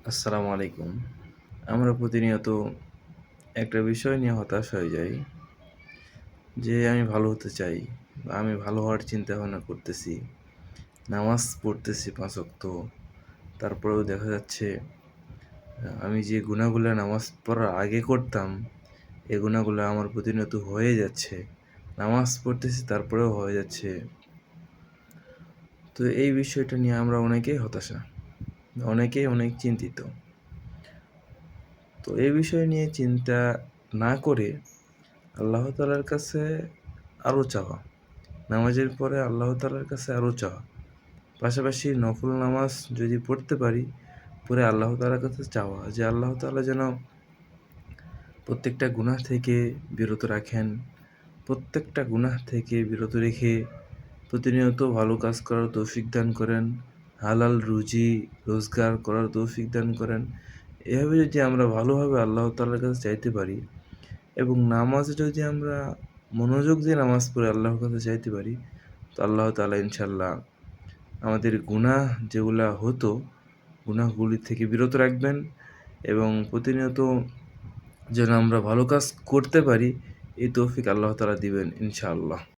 আসসালামু আলাইকুম। আমরা প্রতিনিয়ত একটা বিষয় নিয়ে হতাশ হয়ে যাই যে আমি ভালো হতে চাই বা আমি ভালো হওয়ার চিন্তাভাবনা করতেছি। নামাজ পড়তেছি ৫ ওয়াক্ত। তারপরেও দেখা যাচ্ছে আমি যে গুনাহগুলা নামাজ পড়ার আগে করতাম, এই গুনাহগুলা আমার প্রতিনিয়ত হয়ে যাচ্ছে। নামাজ পড়তেছি তারপরেও হয়ে যাচ্ছে। তো এই বিষয়টা নিয়ে আমরা অনেকেই হতাশা। অনেকেই অনেক চিন্তিত। তো এই বিষয় নিয়ে চিন্তা না করে আল্লাহ তাআলার কাছে আরও চাওয়া। নামাজের পরে আল্লাহ তাআলার কাছে আরও চাওয়া। পাশাপাশি নফল নামাজ যদি পড়তে পারি, পড়ে আল্লাহ তাআলার কাছে চাওয়া যে আল্লাহ তাআলা যেন প্রত্যেকটা গুনাহ থেকে বিরত রাখেন। প্রত্যেকটা গুনাহ থেকে বিরত রেখে প্রতিনিয়ত ভালো কাজ করার তৌফিক দান করেন। হালাল রুজি রোজগার করার তৌফিক দান করেন। এভাবে যদি আমরা ভালোভাবে আল্লাহ তাআলার কাছে চাইতে পারি এবং নামাজে যদি আমরা মনোযোগ দিয়ে নামাজ পড়ে আল্লাহর কাছে চাইতে পারি, তো আল্লাহ তাআলা ইনশাআল্লাহ আমাদের গুনাহ যেগুলা হতো, গুনাহগুলি থেকে বিরত রাখবেন এবং প্রতিনিয়ত যেন আমরা ভালো কাজ করতে পারি, এই তৌফিক আল্লাহ তাআলা দিবেন ইনশাআল্লাহ।